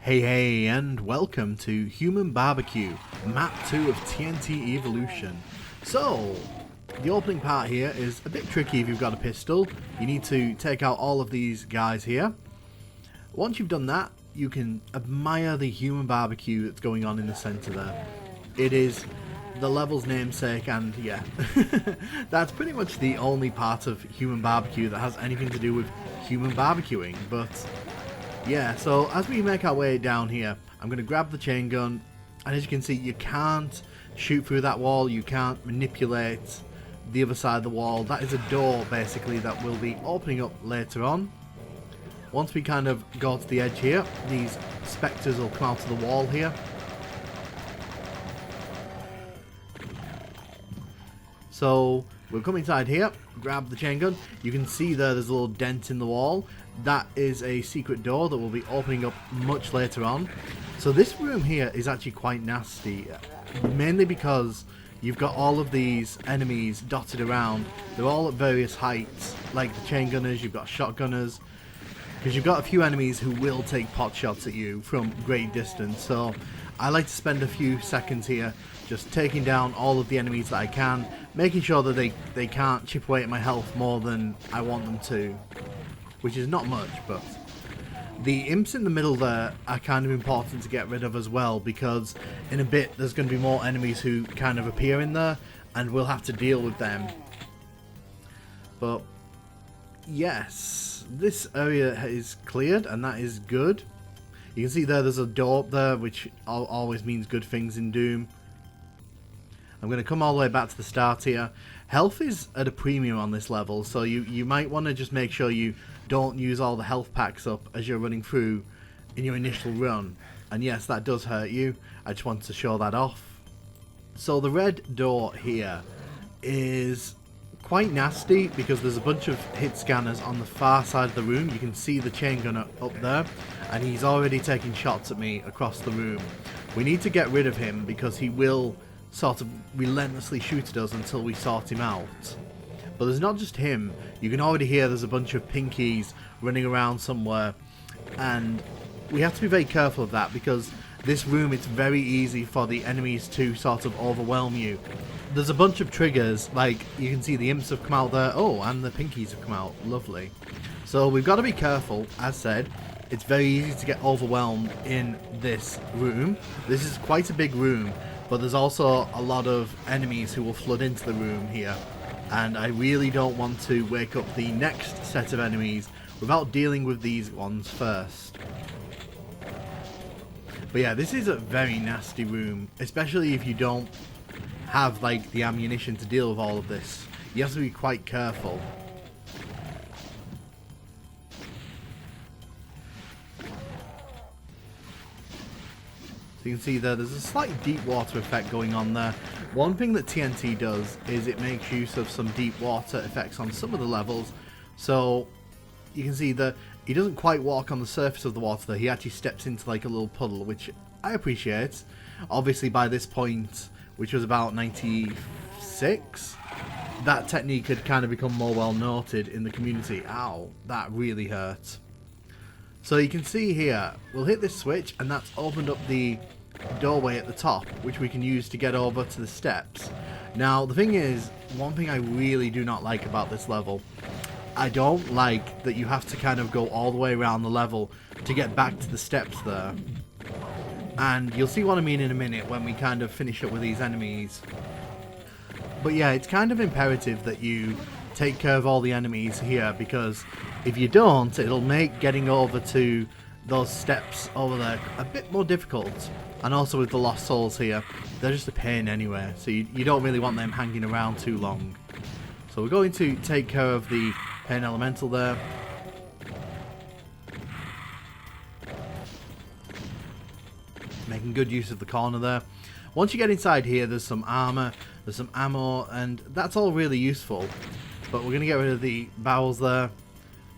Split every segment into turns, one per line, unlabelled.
Hey, and welcome to Human Barbecue, Map 2 of TNT Evilution. So, the opening part here is a bit tricky if you've got a pistol. You need to take out all of these guys here. Once you've done that, you can admire the Human Barbecue that's going on in the centre there. It is the level's namesake, and yeah, that's pretty much the only part of Human Barbecue that has anything to do with human barbecuing, but yeah, so as we make our way down here, I'm going to grab the chain gun, and as you can see, you can't shoot through that wall, you can't manipulate the other side of the wall. That is a door, basically, that will be opening up later on. Once we kind of go to the edge here, these spectres will come out of the wall here. So, we'll come inside here, grab the chain gun. You can see there's a little dent in the wall. That is a secret door that will be opening up much later on. So this room here is actually quite nasty, mainly because you've got all of these enemies dotted around. They're all at various heights, like the chain gunners, you've got shotgunners, because you've got a few enemies who will take pot shots at you from great distance. So I like to spend a few seconds here just taking down all of the enemies that I can, making sure that they can't chip away at my health more than I want them to, which is not much. But the imps in the middle there are kind of important to get rid of as well, because in a bit there's going to be more enemies who kind of appear in there and we'll have to deal with them. But yes, this area is cleared, and that is good. You can see there's a door up there, which always means good things in Doom. I'm going to come all the way back to the start here. Health is at a premium on this level, so you might want to just make sure you don't use all the health packs up as you're running through in your initial run. And yes, that does hurt you. I just wanted to show that off. So the red door here is quite nasty because there's a bunch of hit scanners on the far side of the room. You can see the chain gunner up there, and he's already taking shots at me across the room. We need to get rid of him because he will sort of relentlessly shoot at us until we sort him out. But there's not just him. You can already hear there's a bunch of pinkies running around somewhere, and we have to be very careful of that because this room, it's very easy for the enemies to sort of overwhelm you. There's a bunch of triggers, like you can see the imps have come out there. Oh, and the pinkies have come out. Lovely. So we've got to be careful. As said, it's very easy to get overwhelmed in this room. This is quite a big room, but there's also a lot of enemies who will flood into the room here, and I really don't want to wake up the next set of enemies without dealing with these ones first. But yeah, this is a very nasty room, especially if you don't have like the ammunition to deal with all of this. You have to be quite careful. So you can see there's a slight deep water effect going on there. One thing that TNT does is it makes use of some deep water effects on some of the levels. So you can see that he doesn't quite walk on the surface of the water there. He actually steps into like a little puddle, which I appreciate. Obviously by this point, which was about 96, that technique had kind of become more well noted in the community. Ow, that really hurt. So you can see here, we'll hit this switch and that's opened up the doorway at the top, which we can use to get over to the steps. Now the thing is, one thing I really do not like about this level, I don't like that you have to kind of go all the way around the level to get back to the steps there. And you'll see what I mean in a minute when we kind of finish up with these enemies. But yeah, it's kind of imperative that you take care of all the enemies here, because if you don't, it'll make getting over to those steps over there a bit more difficult. And also with the lost souls here, they're just a pain anyway, so you don't really want them hanging around too long. So we're going to take care of the pain elemental there. Making good use of the corner there. Once you get inside here, there's some armor, there's some ammo, and that's all really useful. But we're going to get rid of the barrels there,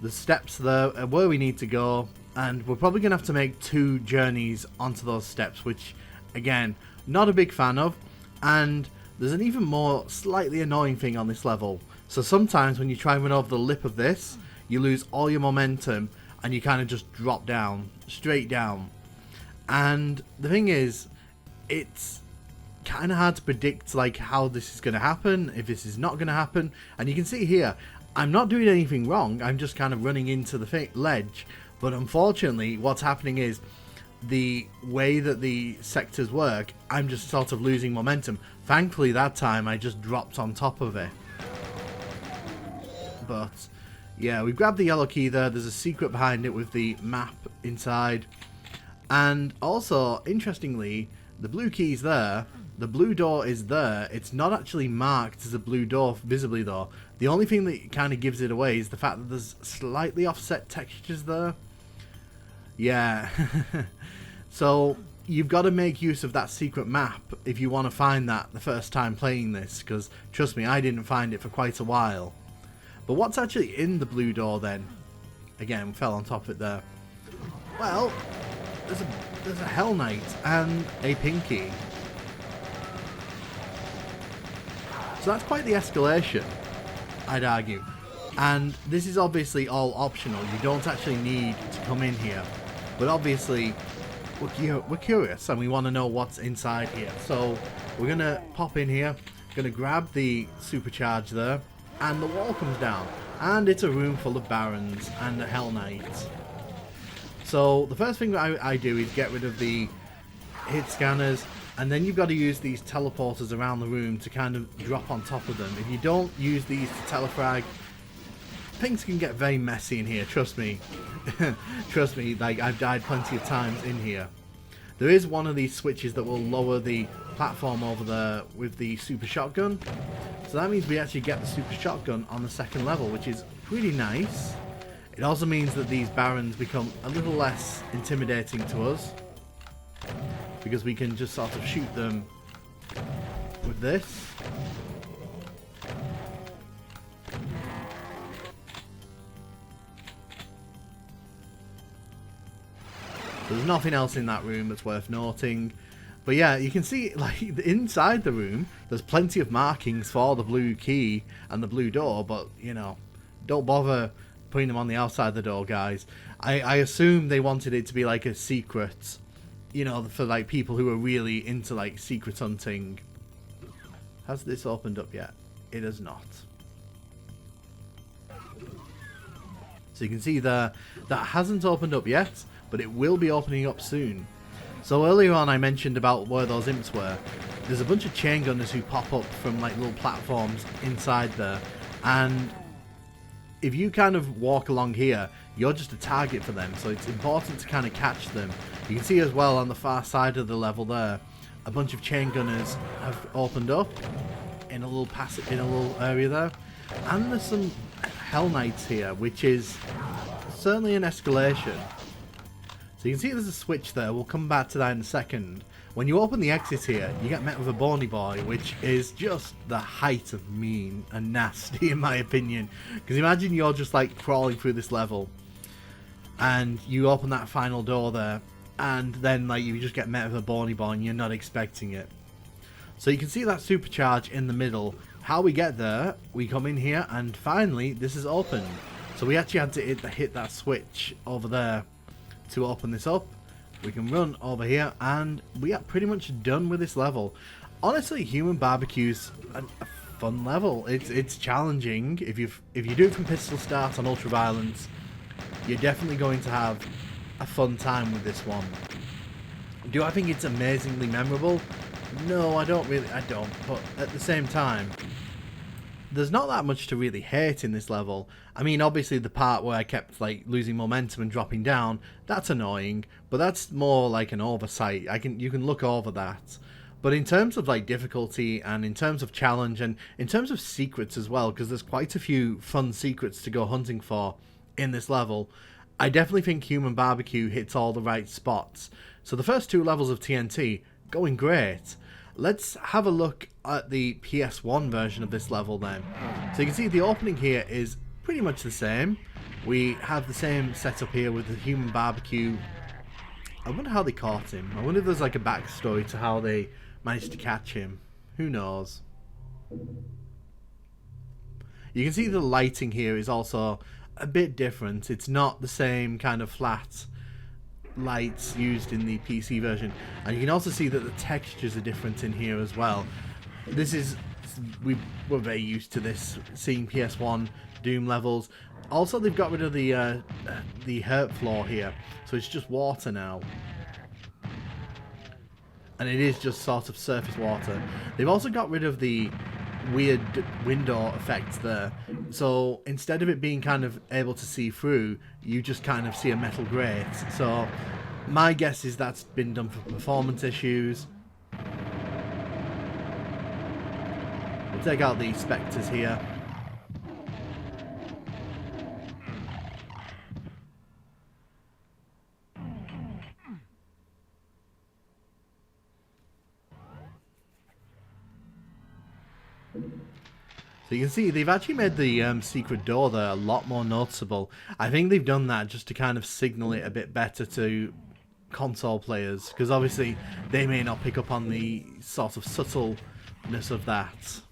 the steps there, where we need to go, and we're probably going to have to make 2 journeys onto those steps, which, again, not a big fan of. And there's an even more slightly annoying thing on this level. So sometimes when you try and run over the lip of this, you lose all your momentum and you kind of just drop down, straight down. And the thing is, it's kind of hard to predict like how this is going to happen, if this is not going to happen. And you can see here, I'm not doing anything wrong, I'm just kind of running into the ledge. But unfortunately, what's happening is, the way that the sectors work, I'm just sort of losing momentum. Thankfully that time I just dropped on top of it. But yeah, we've grabbed the yellow key there. There's a secret behind it with the map inside. And also, interestingly, the blue key's there. The blue door is there. It's not actually marked as a blue door visibly though. The only thing that kind of gives it away is the fact that there's slightly offset textures there. Yeah. So you've got to make use of that secret map if you want to find that the first time playing this, because trust me, I didn't find it for quite a while. But what's actually in the blue door then? Again, fell on top of it there. Well, there's a Hell Knight and a Pinky. So that's quite the escalation, I'd argue. And this is obviously all optional. You don't actually need to come in here. But obviously, we're curious and we want to know what's inside here. So we're going to pop in here, going to grab the supercharge there, and the wall comes down. And it's a room full of barons and a Hell Knight. So the first thing that I do is get rid of the hit scanners, and then you've got to use these teleporters around the room to kind of drop on top of them. If you don't use these to telefrag, things can get very messy in here, trust me. Trust me, like, I've died plenty of times in here. There is one of these switches that will lower the platform over there with the super shotgun. So that means we actually get the super shotgun on the second level, which is pretty nice. It also means that these barons become a little less intimidating to us, because we can just sort of shoot them with this. There's nothing else in that room that's worth noting. But yeah, you can see, like, inside the room, there's plenty of markings for the blue key and the blue door, but, you know, don't bother putting them on the outside of the door, guys. I assume they wanted it to be, like, a secret, you know, for, like, people who are really into, like, secret hunting. Has this opened up yet? It has not. So you can see there, that hasn't opened up yet, but it will be opening up soon. So earlier on I mentioned about where those imps were. There's a bunch of chain gunners who pop up from like little platforms inside there, and if you kind of walk along here, you're just a target for them, so it's important to kind of catch them. You can see as well on the far side of the level there, a bunch of chain gunners have opened up in a little passage, in a little area there, and there's some Hell Knights here, which is certainly an escalation. So you can see there's a switch there. We'll come back to that in a second. When you open the exit here, you get met with a bony boy, which is just the height of mean and nasty in my opinion. Because imagine you're just like crawling through this level, and you open that final door there, and then like you just get met with a bony boy and you're not expecting it. So you can see that supercharge in the middle. How we get there, we come in here and finally this is opened. So we actually had to hit that switch over there to open this up. We can run over here and we are pretty much done with this level. Honestly, Human BBQ's a fun level. It's challenging. If you do it from pistol start on ultraviolence, you're definitely going to have a fun time with this one. Do I think it's amazingly memorable? No, I don't. But at the same time, there's not that much to really hate in this level. I mean, obviously the part where I kept like losing momentum and dropping down, that's annoying, but that's more like an oversight. You can look over that. But in terms of like difficulty and in terms of challenge and in terms of secrets as well, because there's quite a few fun secrets to go hunting for in this level, I definitely think Human BBQ hits all the right spots. So the first two levels of TNT, going great. Let's have a look at the PS1 version of this level then. So you can see the opening here is pretty much the same. We have the same setup here with the Human BBQ. I wonder how they caught him. I wonder if there's like a backstory to how they managed to catch him. Who knows? You can see the lighting here is also a bit different. It's not the same kind of flat lights used in the PC version, and you can also see that the textures are different in here as well. We were very used to this, seeing PS1 Doom levels. Also, they've got rid of the hurt floor here, so it's just water now. And it is just sort of surface water. They've also got rid of the weird window effect there. So instead of it being kind of able to see through, you just kind of see a metal grate. So my guess is that's been done for performance issues. We'll take out the spectres here. So you can see they've actually made the secret door there a lot more noticeable. I think they've done that just to kind of signal it a bit better to console players, because obviously they may not pick up on the sort of subtleness of that.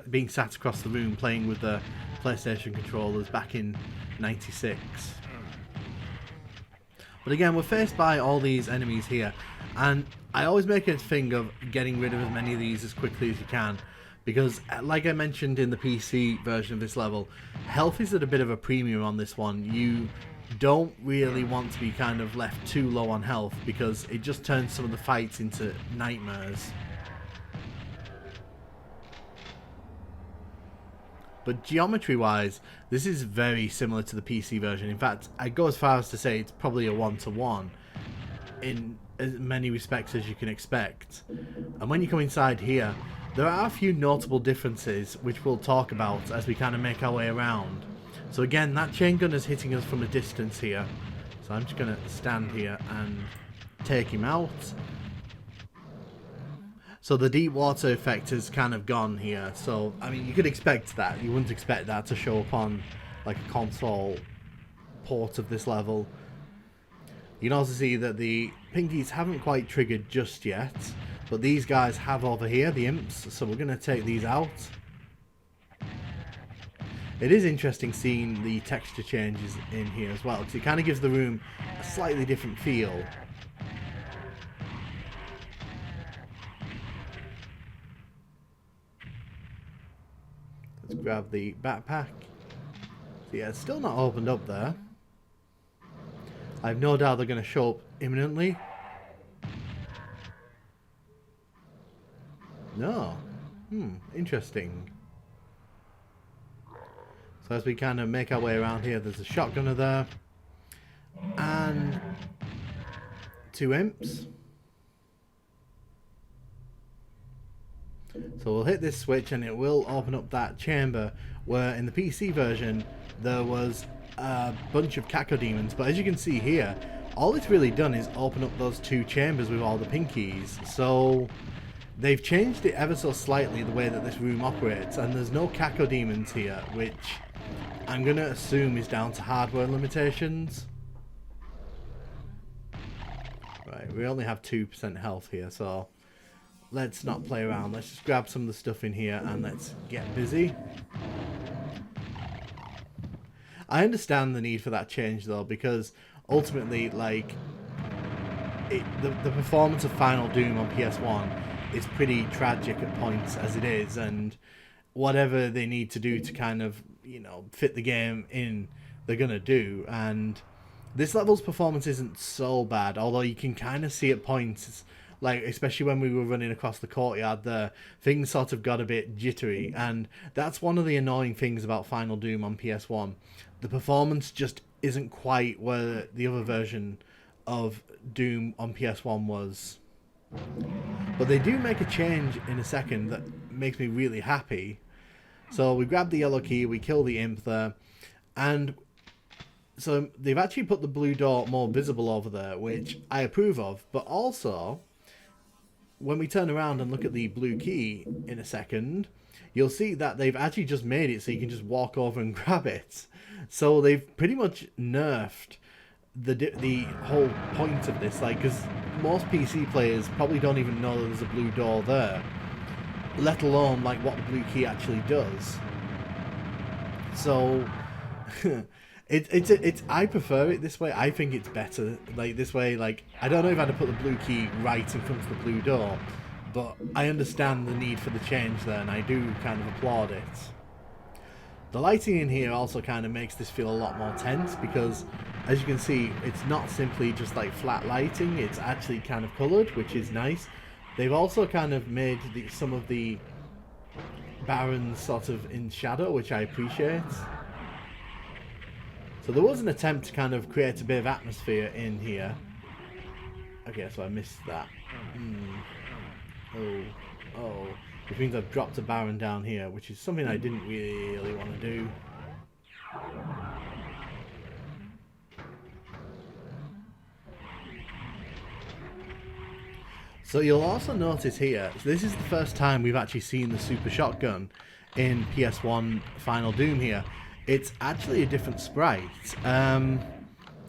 Being sat across the room playing with the PlayStation controllers back in '96. But again, we're faced by all these enemies here, and I always make a thing of getting rid of as many of these as quickly as you can, because like I mentioned in the PC version of this level, health is at a bit of a premium on this one. You don't really want to be kind of left too low on health, because it just turns some of the fights into nightmares. But geometry-wise, this is very similar to the PC version. In fact, I go as far as to say it's probably a one-to-one in as many respects as you can expect. And when you come inside here, there are a few notable differences which we'll talk about as we kind of make our way around. So again, that chain gun is hitting us from a distance here. So I'm just going to stand here and take him out. So the deep water effect has kind of gone here. So, I mean, you could expect that. You wouldn't expect that to show up on like a console port of this level. You can also see that the pinkies haven't quite triggered just yet, but these guys have over here, the imps, so we're going to take these out. It is interesting seeing the texture changes in here as well, because it kind of gives the room a slightly different feel. Let's grab the backpack. So yeah, it's still not opened up there. I have no doubt they're going to show up imminently. No. Interesting. So as we kind of make our way around here, there's a shotgunner there. And 2 imps. So we'll hit this switch and it will open up that chamber where in the PC version there was a bunch of cacodemons, but as you can see here, all it's really done is open up those 2 chambers with all the pinkies. So they've changed it ever so slightly the way that this room operates, and there's no cacodemons here, which I'm going to assume is down to hardware limitations. Right, we only have 2% health here, so let's not play around. Let's just grab some of the stuff in here and let's get busy. I understand the need for that change though, because ultimately, like, the performance of Final Doom on PS1 is pretty tragic at points as it is, and whatever they need to do to kind of, you know, fit the game in, they're gonna do. And this level's performance isn't so bad, although you can kind of see at points, like especially when we were running across the courtyard there, things sort of got a bit jittery, and that's one of the annoying things about Final Doom on PS1. The performance just isn't quite where the other version of Doom on PS1 was. But they do make a change in a second that makes me really happy. So we grab the yellow key, we kill the imp there, and so they've actually put the blue door more visible over there, which I approve of. But also, when we turn around and look at the blue key in a second, you'll see that they've actually just made it so you can just walk over and grab it. So they've pretty much nerfed the whole point of this, like, because most PC players probably don't even know that there's a blue door there, let alone like what the blue key actually does. So It's I prefer it this way. I think it's better like this way. Like, I don't know if I'd have put the blue key right in front of the blue door, but I understand the need for the change there, and I do kind of applaud it. The lighting in here also kind of makes this feel a lot more tense because, as you can see, it's not simply just like flat lighting, it's actually kind of coloured, which is nice. They've also kind of made some of the barons sort of in shadow, which I appreciate. So there was an attempt to kind of create a bit of atmosphere in here. Okay, so I missed that. Oh. Which means I've dropped a baron down here, which is something I didn't really want to do. So you'll also notice here, so this is the first time we've actually seen the super shotgun in PS1 Final Doom here. It's actually a different sprite. Now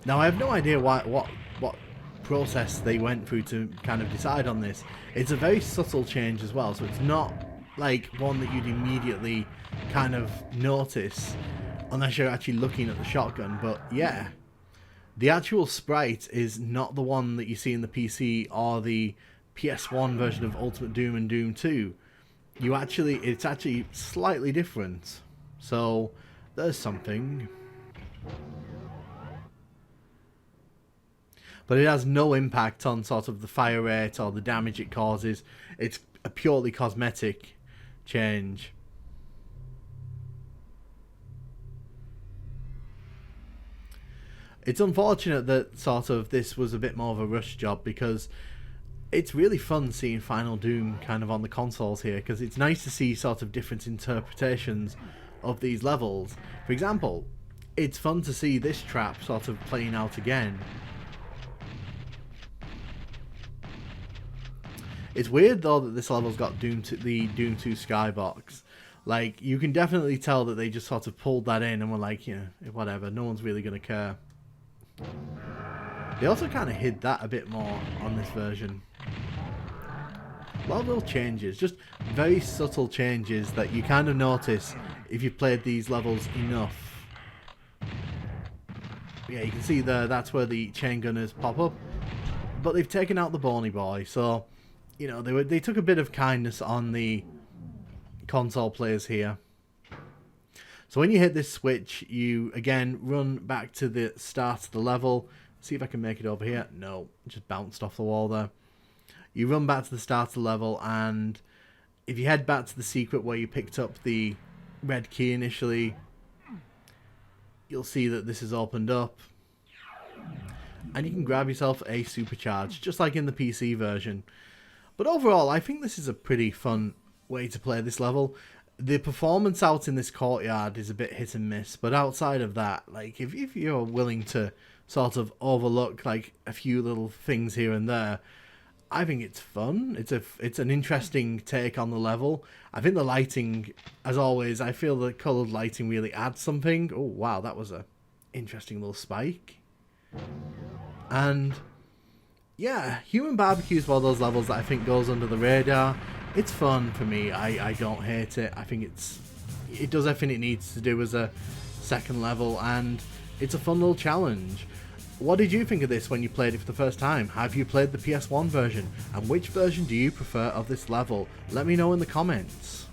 I have no idea what process they went through to kind of decide on this. It's a very subtle change as well, so it's not like one that you'd immediately kind of notice unless you're actually looking at the shotgun. But yeah, the actual sprite is not the one that you see in the PC or the PS1 version of Ultimate Doom and Doom 2. It's actually slightly different. So there's something. But it has no impact on sort of the fire rate or the damage it causes. It's a purely cosmetic change. It's unfortunate that sort of this was a bit more of a rush job, because it's really fun seeing Final Doom kind of on the consoles here, because it's nice to see sort of different interpretations of these levels. For example, it's fun to see this trap sort of playing out again. It's weird though that this level's got the Doom 2 skybox. Like, you can definitely tell that they just sort of pulled that in and were like, yeah, whatever, no one's really going to care. They also kind of hid that a bit more on this version. A lot of little changes, just very subtle changes that you kind of notice if you've played these levels enough. Yeah, you can see there, that's where the chain gunners pop up. But they've taken out the bony boy, so you know, they took a bit of kindness on the console players here. So when you hit this switch, you again run back to the start of the level. See if I can make it over here. No, just bounced off the wall there. You run back to the start of the level, and if you head back to the secret where you picked up the red key initially, you'll see that this is opened up. And you can grab yourself a supercharge, just like in the PC version. But overall, I think this is a pretty fun way to play this level. The performance out in this courtyard is a bit hit and miss, but outside of that, like, if you're willing to sort of overlook like a few little things here and there, I think it's fun. It's an interesting take on the level. I think the lighting, as always, I feel the coloured lighting really adds something. Oh wow, that was a interesting little spike. And yeah, Human Barbecue is one of those levels that I think goes under the radar. It's fun for me. I don't hate it. I think it does everything it needs to do as a second level, and it's a fun little challenge. What did you think of this when you played it for the first time? Have you played the PS1 version? And which version do you prefer of this level? Let me know in the comments.